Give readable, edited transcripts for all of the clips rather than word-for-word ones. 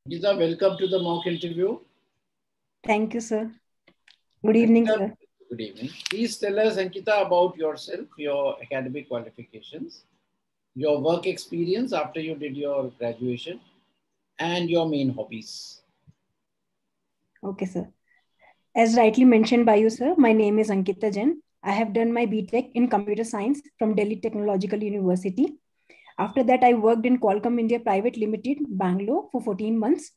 Ankita, welcome to the mock interview. Thank you, sir. Good evening, Ankita, sir. good evening. Please tell us, Ankita, about yourself, your academic qualifications, your work experience after you did your graduation, and your main hobbies. Okay, sir. As rightly mentioned by you, sir, my name is Ankita Jain. I have done my BTech in computer science from Delhi Technological University. After that, I worked in Qualcomm India Private Limited, Bangalore for 14 months.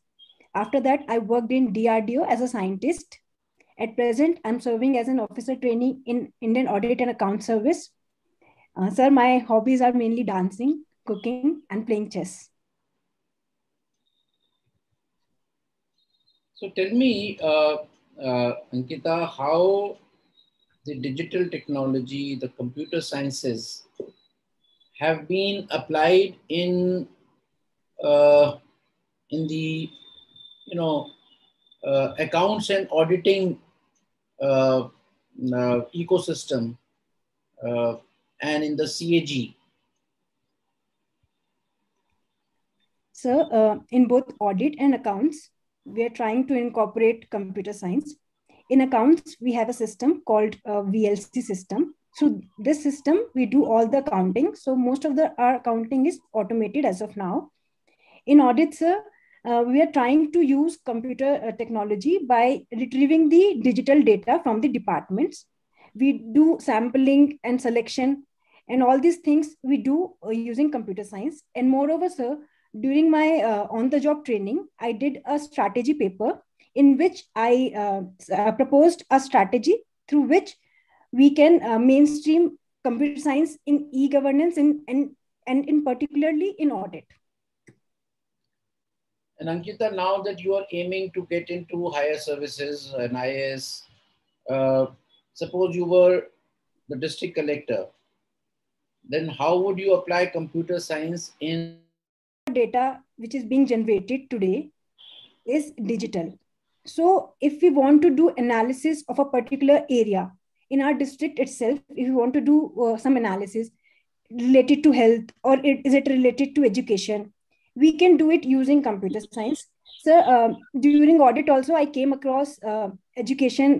After that, I worked in DRDO as a scientist. At present, I'm serving as an officer trainee in Indian Audit and Account Service. Sir, my hobbies are mainly dancing, cooking, and playing chess. So tell me, Ankita, how the digital technology, the computer sciences have been applied uh, in the accounts and auditing uh, ecosystem uh, and in the CAG. So, in both audit and accounts, we are trying to incorporate computer science. In accounts, we have a system called VLC system. So, this system, we do all the accounting. So, most of our accounting is automated as of now. In audits, we are trying to use computer technology by retrieving the digital data from the departments. We do sampling and selection, and all these things we do using computer science. And moreover, sir, during my on-the-job training, I did a strategy paper in which I proposed a strategy through which we can mainstream computer science in e-governance and in particularly in audit. And Ankita, now that you are aiming to get into higher services and IAS, uh, suppose you were the district collector, then how would you apply computer science in data which is being generated today is digital. So if we want to do analysis of a particular area in our district itself, if we want to do some analysis related to health or is it related to education, we can do it using computer science. So during audit also, I came across education,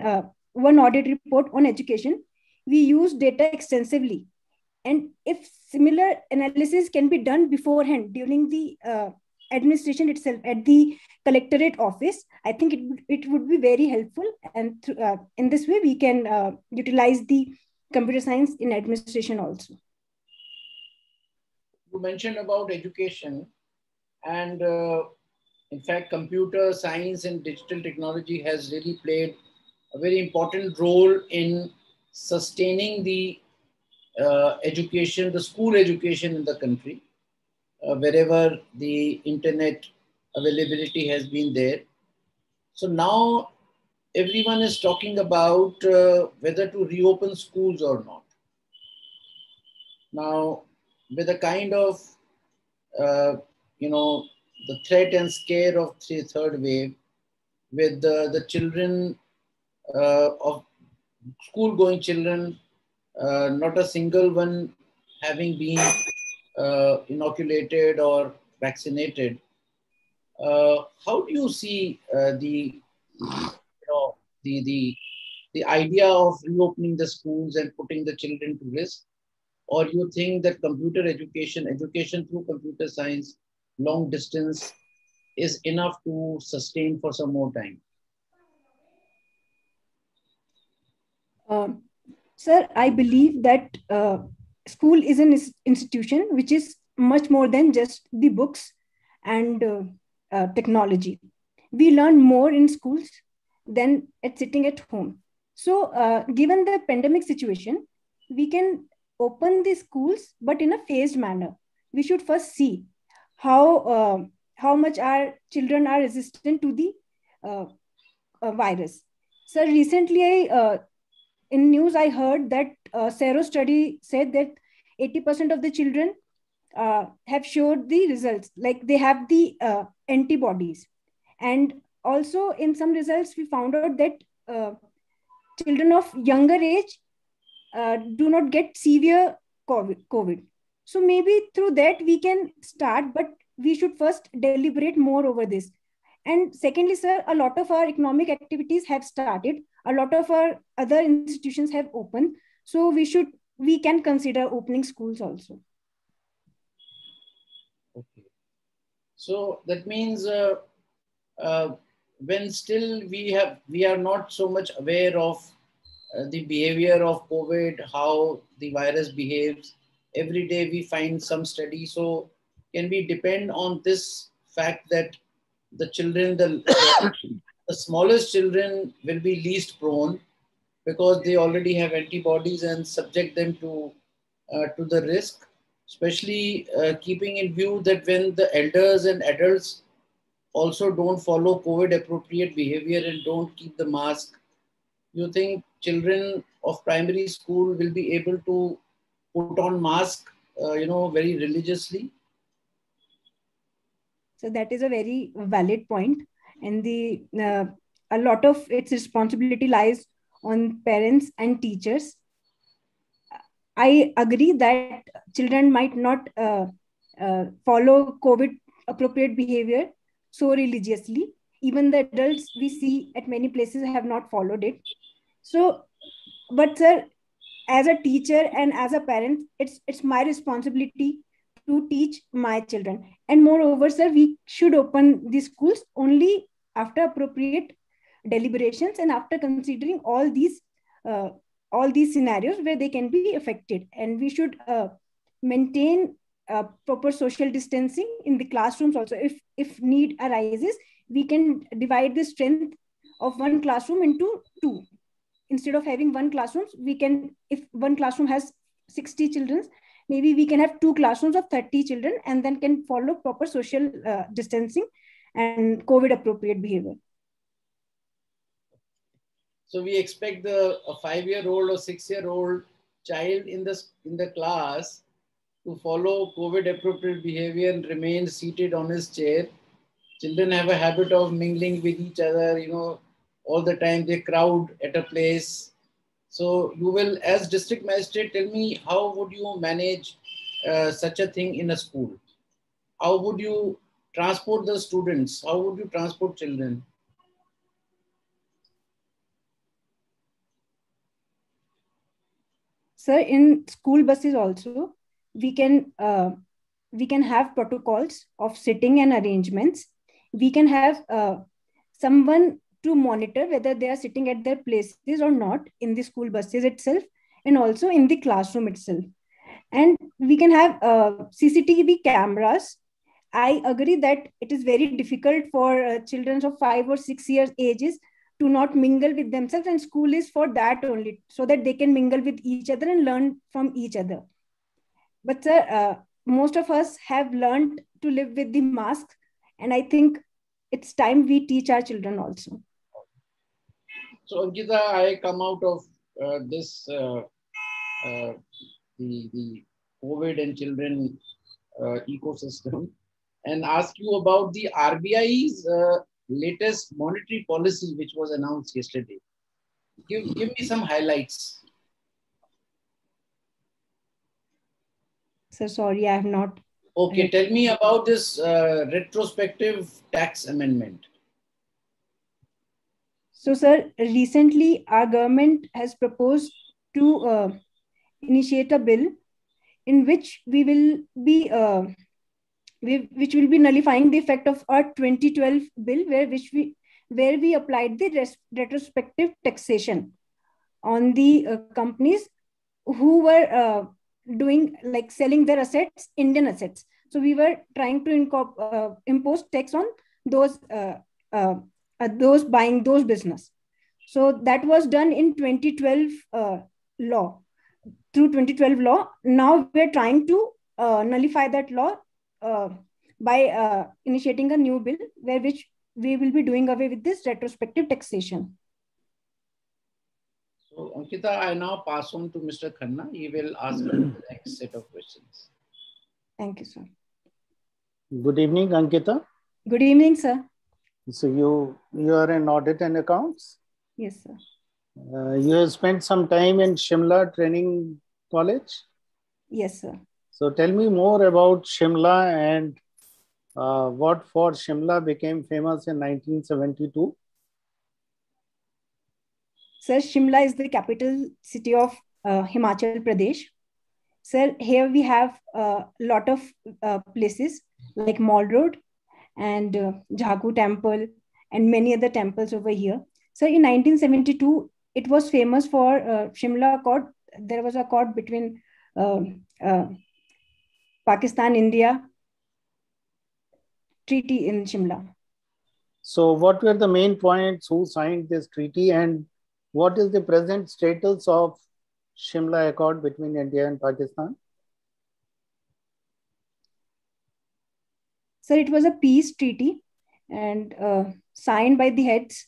one audit report on education. We use data extensively, and if similar analysis can be done beforehand during the administration itself at the collectorate office, I think it would be very helpful. And in this way, we can utilize the computer science in administration also. you mentioned about education and in fact computer science and digital technology has really played a very important role in sustaining the education, the school education in the country, wherever the internet availability has been there. So now everyone is talking about whether to reopen schools or not. Now, with a kind of uh, you know the threat and scare of the third wave, with the children of school going children, not a single one having been inoculated or vaccinated. How do you see the idea of reopening the schools and putting the children to risk? Or you think that computer education, education through computer science, long distance is enough to sustain for some more time? Um, Sir, I believe that school is an institution which is much more than just the books and technology. We learn more in schools than at sitting at home. So, given the pandemic situation, we can open the schools, but in a phased manner. We should first see how how much our children are resistant to the uh, virus. So recently, in news I heard that Sero study said that 80% of the children have showed the results, like they have the antibodies. And also in some results, we found out that children of younger age do not get severe COVID. So maybe through that we can start, but we should first deliberate more over this. And secondly, sir, a lot of our economic activities have started. A lot of our other institutions have opened. So we can consider opening schools also. Okay. So that means when still we are not so much aware of the behavior of COVID, how the virus behaves. Every day we find some study. So can we depend on this fact that the children, the smallest children will be least prone because they already have antibodies and subject them to the risk, especially keeping in view that when the elders and adults also don't follow COVID appropriate behavior and don't keep the mask, you think children of primary school will be able to put on mask, very religiously? So that is a very valid point, and the a lot of its responsibility lies on parents and teachers. I agree that children might not follow COVID appropriate behavior so religiously. Even the adults we see at many places have not followed it. So, but sir, as a teacher and as a parent, it's my responsibility to teach my children. And moreover, sir, we should open the schools only after appropriate deliberations and after considering uh, all these scenarios where they can be affected. And we should maintain proper social distancing in the classrooms also. If need arises, we can divide the strength of one classroom into two. Instead of having one classroom, we can, if one classroom has 60 children, maybe we can have two classrooms of 30 children, and then can follow proper social distancing and COVID appropriate behavior. So we expect a 5-year-old or 6-year-old child in the class to follow COVID appropriate behavior and remain seated on his chair. Children have a habit of mingling with each other, all the time. They crowd at a place. So you will, as district magistrate, tell me, how would you manage such a thing in a school? How would you transport the students? How would you transport children? Sir, in school buses also, we can have protocols of sitting and arrangements. We can have someone to monitor whether they are sitting at their places or not in the school buses itself, and also in the classroom itself. And we can have CCTV cameras. I agree that it is very difficult for children of 5 or 6 years ages to not mingle with themselves, and school is for that only, so that they can mingle with each other and learn from each other. But sir, most of us have learned to live with the mask, and I think it's time we teach our children also. So Ankita, I come out of this the COVID and children ecosystem and ask you about the RBI's latest monetary policy, which was announced yesterday. Give me some highlights. So sorry, I have not. Okay, tell me about this retrospective tax amendment. So, sir, recently our government has proposed to initiate a bill in which we will be which will be nullifying the effect of our 2012 bill, where we applied the retrospective taxation on the companies who were doing, like, selling their assets, Indian assets. So we were trying to impose tax on those buying those business. So that was done in 2012 law. Through 2012 law, now we're trying to nullify that law by initiating a new bill, which we will be doing away with this retrospective taxation. So Ankita, I now pass on to Mr. Khanna. He will ask the next set of questions. Thank you, sir. Good evening, Ankita. Good evening, sir. So you are in audit and accounts? Yes, sir. You have spent some time in Shimla Training College? Yes, sir. So tell me more about Shimla and what for Shimla became famous in 1972. Sir, Shimla is the capital city of Himachal Pradesh. Sir, here we have a lot of places like Mall Road and Jhaku Temple and many other temples over here. So in 1972, it was famous for Shimla Accord. There was a accord between uh, uh, Pakistan, India, treaty in Shimla. So what were the main points? Who signed this treaty, and what is the present status of Shimla Accord between India and Pakistan? Sir, it was a peace treaty and signed by the heads.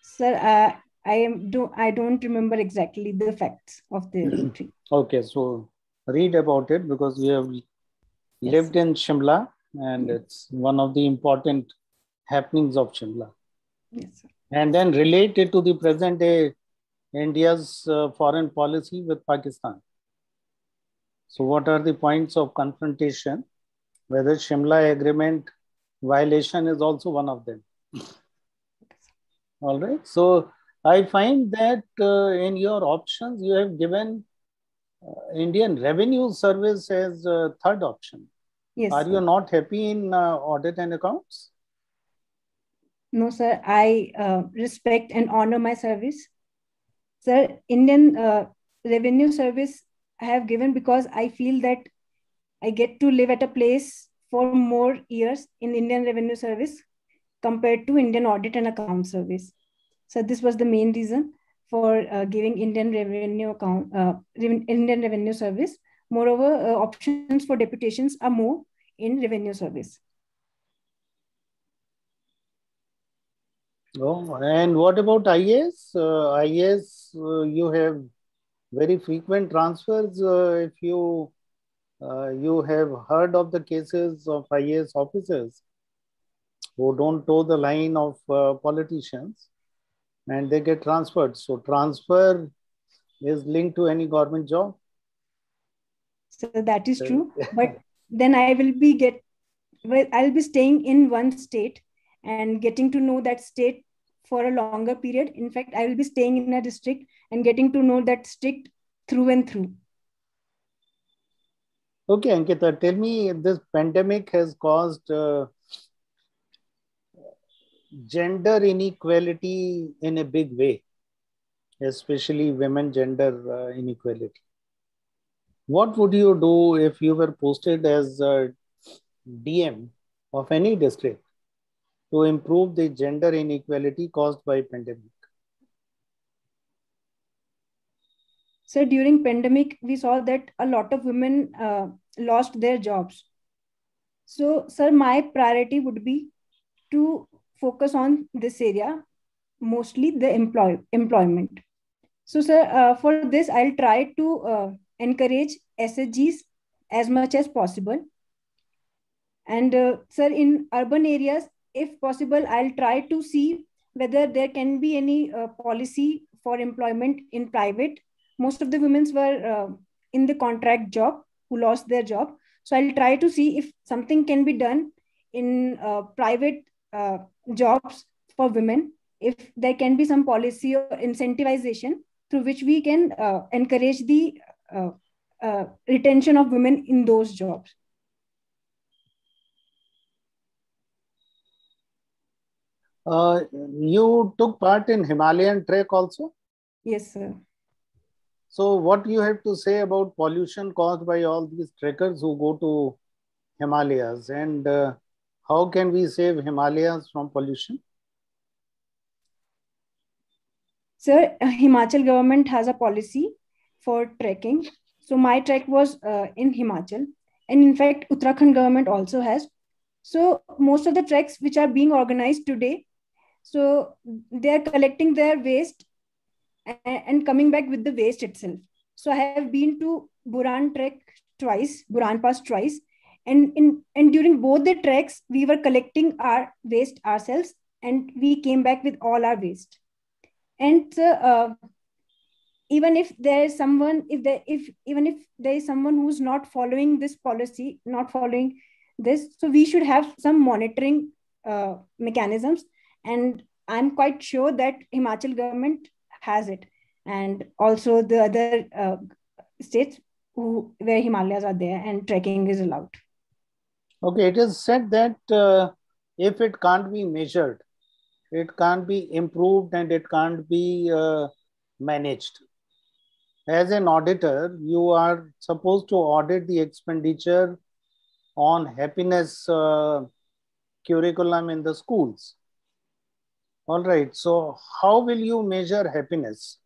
Sir, I don't remember exactly the facts of the treaty. Okay, so read about it because we have lived in Shimla, and it's one of the important happenings of Shimla. Yes, sir. And then relate it to the present day India's foreign policy with Pakistan. So what are the points of confrontation? Whether Shimla agreement violation is also one of them. All right. So I find that in your options, you have given Indian Revenue Service as a third option. Yes. Are you not happy in audit and accounts? No, sir. I respect and honor my service. Sir, Indian Revenue Service I have given because I feel that I get to live at a place for more years in Indian Revenue Service compared to Indian Audit and Account Service. So this was the main reason for giving Indian Revenue Service. Moreover, options for deputations are more in Revenue Service. Oh, and what about IAS? IAS, you have very frequent transfers. If you have heard of the cases of IAS officers who don't toe the line of politicians and they get transferred. So transfer is linked to any government job. So that is true. But then I'll be staying in one state and getting to know that state for a longer period. In fact, I will be staying in a district and getting to know that district through and through. Okay, Ankita, tell me, this pandemic has caused gender inequality in a big way, especially women gender inequality. What would you do if you were posted as a DM of any district to improve the gender inequality caused by pandemic? So during pandemic, we saw that a lot of women lost their jobs. So, sir, my priority would be to focus on this area, mostly the employment. So, sir, for this, I'll try to encourage SHGs as much as possible. And sir, in urban areas, if possible, I'll try to see whether there can be any policy for employment in private. Most of the women were in the contract job who lost their job. So I'll try to see if something can be done in private jobs for women, if there can be some policy or incentivization through which we can encourage the retention of women in those jobs. You took part in Himalayan trek also? Yes, sir. So what you have to say about pollution caused by all these trekkers who go to Himalayas, and how can we save Himalayas from pollution? Sir, Himachal government has a policy for trekking. So my trek was in Himachal, and in fact, Uttarakhand government also has. So most of the treks which are being organized today, so they are collecting their waste and coming back with the waste itself. So I have been to Buran trek twice, Buran Pass twice, and during both the treks, we were collecting our waste ourselves, and we came back with all our waste. And even if there is someone, even if there is someone who's not following this policy, not following this, so we should have some monitoring mechanisms. And I'm quite sure that Himachal government has it, and also the other states where Himalayas are there and trekking is allowed. Okay, it is said that if it can't be measured, it can't be improved and it can't be managed. As an auditor, you are supposed to audit the expenditure on happiness curriculum in the schools. All right, so how will you measure happiness?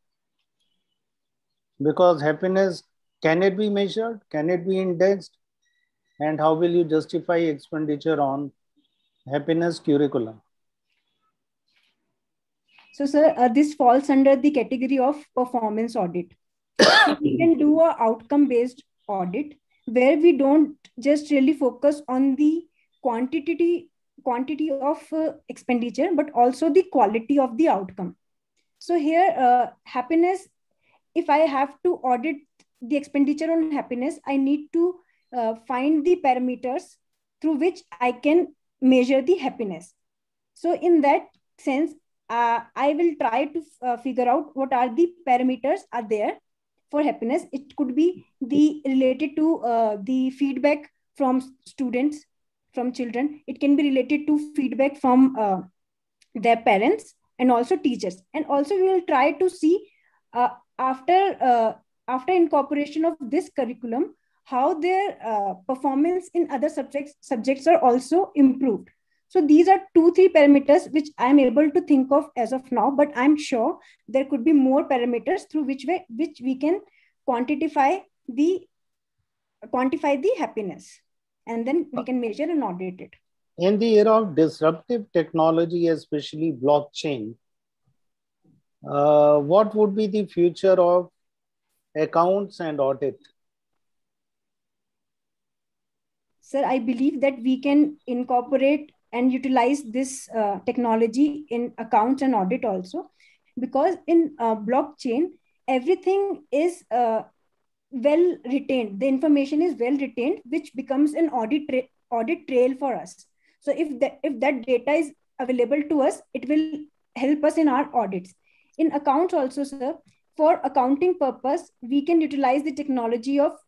Because happiness, can it be measured? Can it be indexed? And how will you justify expenditure on happiness curriculum? So, sir, this falls under the category of performance audit. We can do an outcome-based audit where we don't just really focus on the quantity of expenditure, but also the quality of the outcome. So here, happiness, if I have to audit the expenditure on happiness, I need to find the parameters through which I can measure the happiness. So in that sense, I will try to figure out what are the parameters are there for happiness. It could be the related to the feedback from students, from children. It can be related to feedback from their parents and also teachers. And also we will try to see after incorporation of this curriculum, how their performance in other subjects are also improved. So these are 2-3 parameters which I'm able to think of as of now, but I'm sure there could be more parameters through which we can quantify the happiness, and then we can measure and audit it. In the era of disruptive technology, especially blockchain, what would be the future of accounts and audit? Sir, I believe that we can incorporate and utilize this technology in accounts and audit also, because in blockchain, everything is well retained. The information is well retained, which becomes an audit trail for us. So if that data is available to us, it will help us in our audits. In accounts also, sir, for accounting purpose, we can utilize the technology of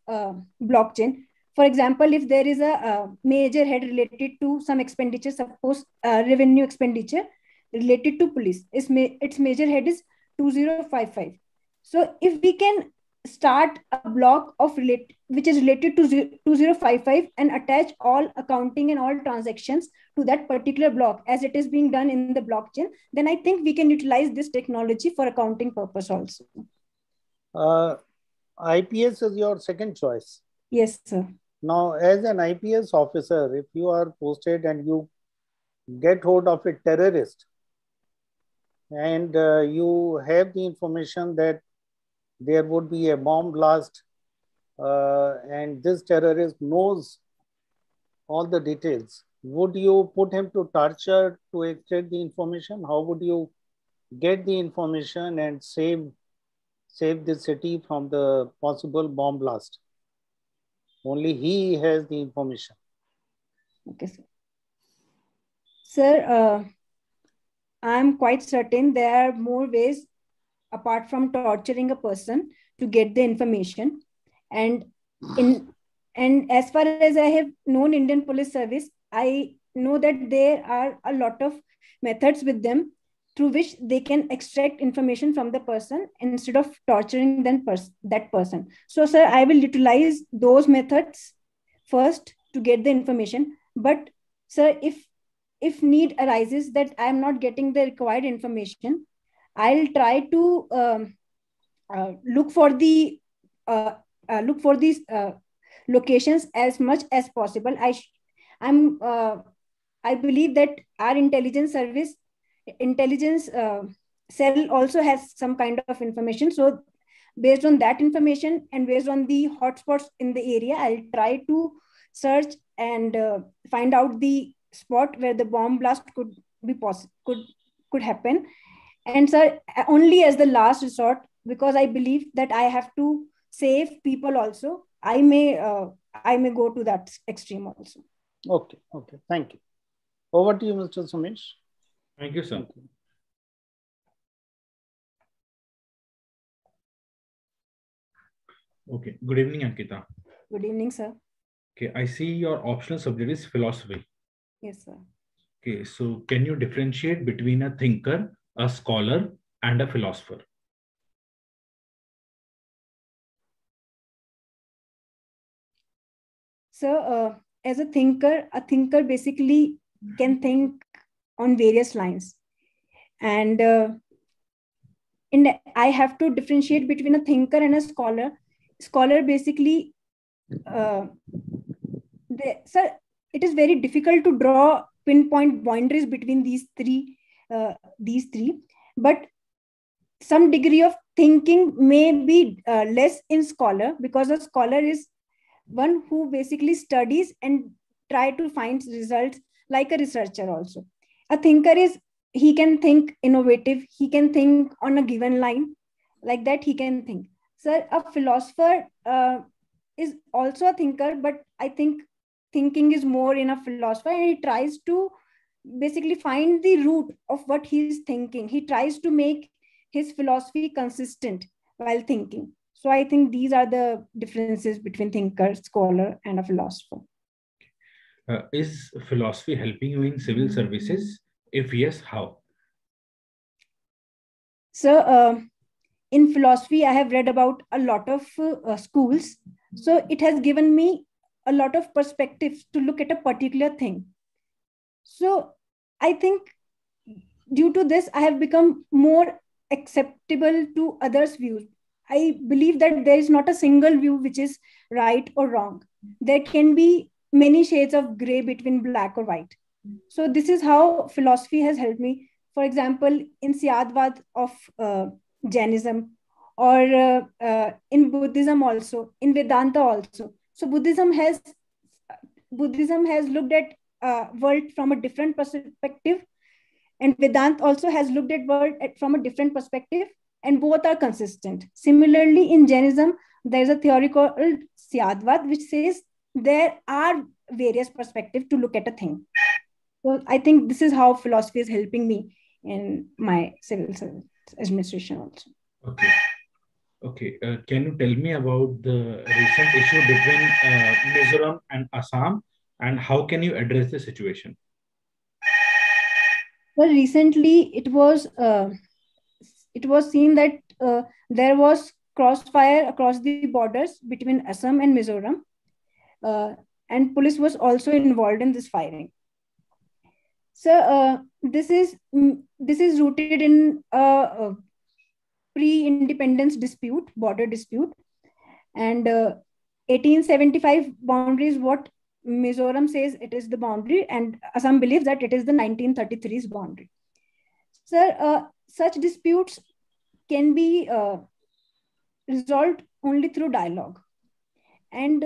blockchain. For example, if there is a major head related to some expenditure, suppose revenue expenditure related to police, its major head is 2055. So if we can start a block of which is related to 2055 and attach all accounting and all transactions to that particular block as it is being done in the blockchain, then I think we can utilize this technology for accounting purpose also. IPS is your second choice. Yes, sir. Now, as an IPS officer, if you are posted and you get hold of a terrorist and you have the information that there would be a bomb blast and this terrorist knows all the details, would you put him to torture to extract the information? How would you get the information and save the city from the possible bomb blast? Only he has the information. Okay, sir. Sir, I'm quite certain there are more ways apart from torturing a person to get the information. And as far as I have known Indian Police Service, I know that there are a lot of methods with them through which they can extract information from the person instead of torturing that person. So, sir, I will utilize those methods first to get the information. But, sir, if need arises that I am not getting the required information, I'll try to look for these locations as much as possible. I believe that our intelligence cell also has some kind of information. So based on that information and based on the hotspots in the area, I'll try to search and find out the spot where the bomb blast could happen. And sir, only as the last resort, because I believe that I have to save people also. I may go to that extreme also. Okay. Okay. Thank you. Over to you, Mr. Sumesh. Thank you, sir. Thank you. Okay. Good evening, Ankita. Good evening, sir. Okay. I see your optional subject is philosophy. Yes, sir. Okay. So can you differentiate between a thinker, a scholar, and a philosopher? So, as a thinker basically can think on various lines. And I have to differentiate between a thinker and a scholar. Scholar basically, sir, it is very difficult to draw pinpoint boundaries between these three. But some degree of thinking may be less in scholar, because a scholar is one who basically studies and try to find results, like a researcher also. A thinker is, he can think innovative, he can think on a given line, like that he can think. So a philosopher is also a thinker, but I think thinking is more in a philosopher, and he tries to basically find the root of what he is thinking. He tries to make his philosophy consistent while thinking. So I think these are the differences between thinker, scholar, and a philosopher. Is philosophy helping you in civil services? If yes, how? So in philosophy, I have read about a lot of schools. So it has given me a lot of perspectives to look at a particular thing. So I think due to this, I have become more acceptable to others' views. I believe that there is not a single view which is right or wrong. There can be many shades of gray between black or white. So this is how philosophy has helped me. For example, in Syadvad of Jainism, or in Buddhism also, in Vedanta also. So Buddhism has looked at world from a different perspective, and Vedanta also has looked at world from a different perspective, and both are consistent. Similarly, in Jainism, there is a theory called Syadvad, which says there are various perspectives to look at a thing. So I think this is how philosophy is helping me in my civil service administration also. Okay. Okay. Can you tell me about the recent issue between Mizoram and Assam, and how can you address the situation? Well, recently it was seen that there was crossfire across the borders between Assam and Mizoram, and police was also involved in this firing. So this is rooted in a pre-independence dispute, border dispute, and 1875 boundary is what Mizoram says it is the boundary, and Assam believes that it is the 1933's boundary. So such disputes can be resolved only through dialogue, and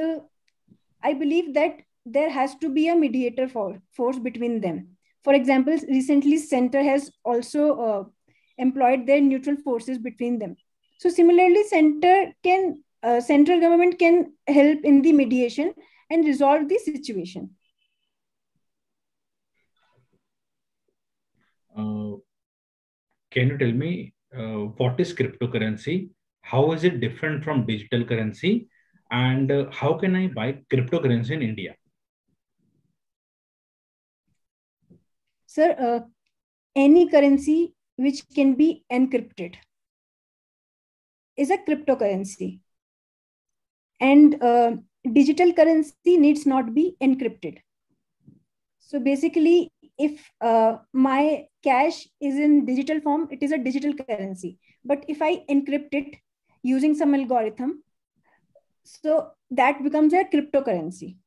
I believe that there has to be a mediator force between them. For example, recently Center has also employed their neutral forces between them. So similarly, central government can help in the mediation and resolve the situation. Can you tell me what is cryptocurrency? How is it different from digital currency? And how can I buy cryptocurrency in India? Sir, any currency which can be encrypted is a cryptocurrency. And digital currency needs not be encrypted. So basically, if my cash is in digital form, it is a digital currency. But if I encrypt it using some algorithm, so that becomes a cryptocurrency.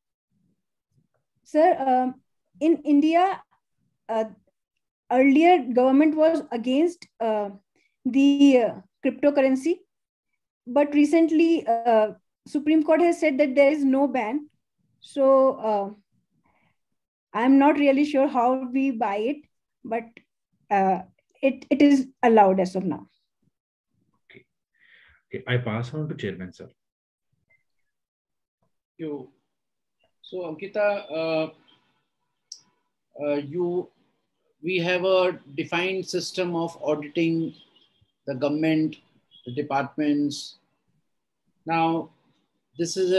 Sir, in India, earlier government was against the cryptocurrency, but recently Supreme Court has said that there is no ban. So I'm not really sure how we buy it, but it is allowed as of now. Okay. Okay, I pass on to Chairman, sir. You. So Ankita, we have a defined system of auditing the government, the departments. Now, this is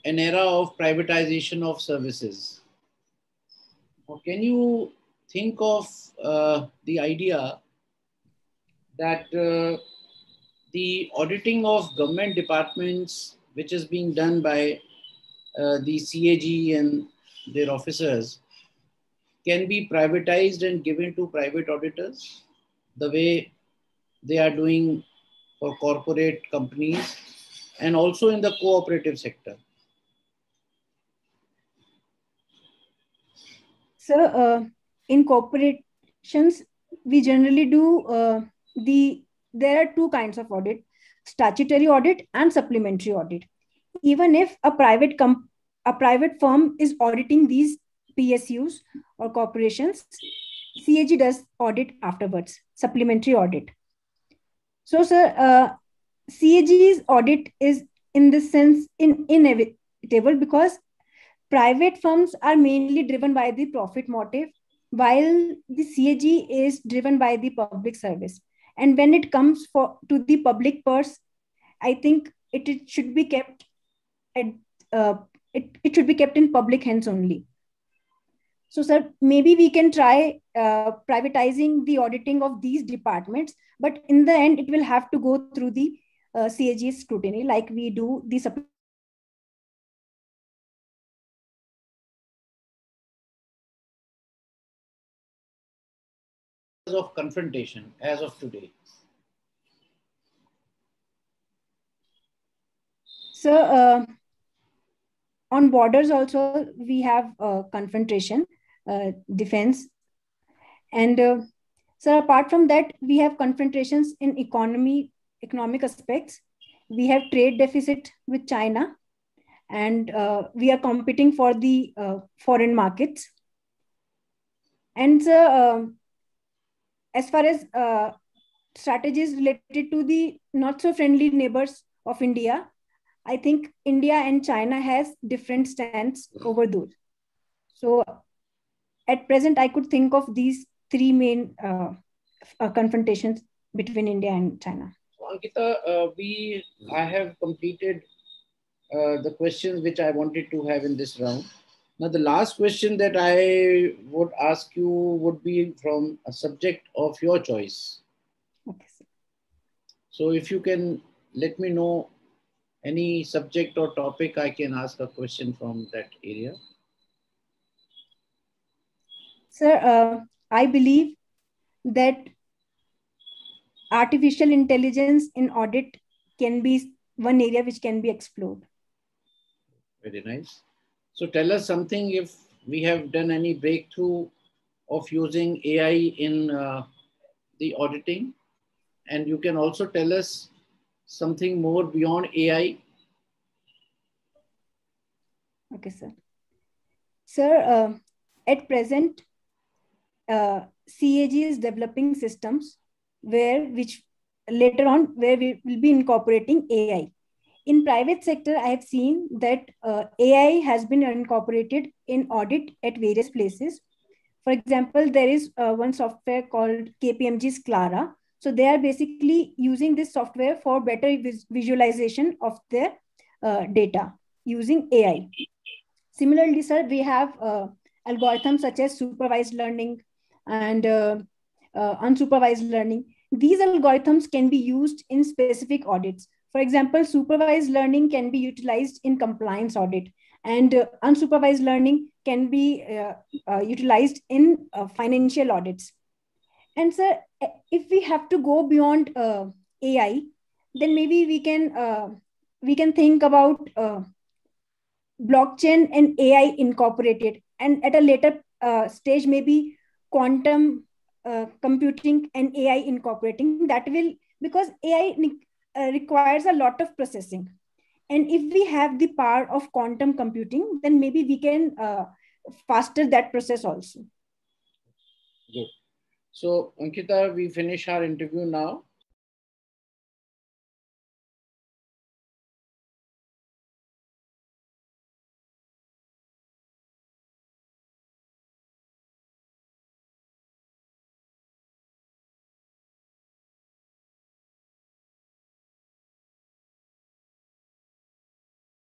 an era of privatization of services. Now, can you think of the idea that the auditing of government departments, which is being done by the CAG and their officers, can be privatized and given to private auditors the way they are doing for corporate companies and also in the cooperative sector? So in corporations, we generally do there are two kinds of audit: statutory audit and supplementary audit. Even if a private firm is auditing these PSUs or corporations, CAG does audit afterwards, supplementary audit. So, sir, CAG's audit is in this sense inevitable because private firms are mainly driven by the profit motive, while the CAG is driven by the public service. And when it comes to the public purse, I think it should be kept at it should be kept in public hands only. So, sir, maybe we can try privatizing the auditing of these departments, but in the end, it will have to go through the CAG scrutiny, like we do the of confrontation as of today. So, on borders also, we have confrontation, defense. And so apart from that, we have confrontations in economic aspects. We have trade deficit with China, and we are competing for the foreign markets. And as far as strategies related to the not so friendly neighbors of India, I think India and China has different stands over those. So at present, I could think of these three main confrontations between India and China. So Ankita, I have completed the questions which I wanted to have in this round. Now, the last question that I would ask you would be from a subject of your choice. Okay, sir. So if you can let me know any subject or topic, I can ask a question from that area. Sir, I believe that artificial intelligence in audit can be one area which can be explored. Very nice. So tell us something if we have done any breakthrough of using AI in the auditing. And you can also tell us something more beyond AI. Okay, sir. Sir, at present, CAG is developing systems which later on where we will be incorporating AI. In private sector, I have seen that AI has been incorporated in audit at various places. For example, there is one software called KPMG's Clara. So they are basically using this software for better visualization of their data using AI. Similarly, sir, we have algorithms such as supervised learning and unsupervised learning. These algorithms can be used in specific audits. For example, supervised learning can be utilized in compliance audit, and unsupervised learning can be utilized in financial audits. And sir, if we have to go beyond AI, then maybe we can think about blockchain and AI incorporated, and at a later stage, maybe quantum computing and AI incorporating. That will, because AI requires a lot of processing. And if we have the power of quantum computing, then maybe we can faster that process also. Good. So, Ankita, we finish our interview now.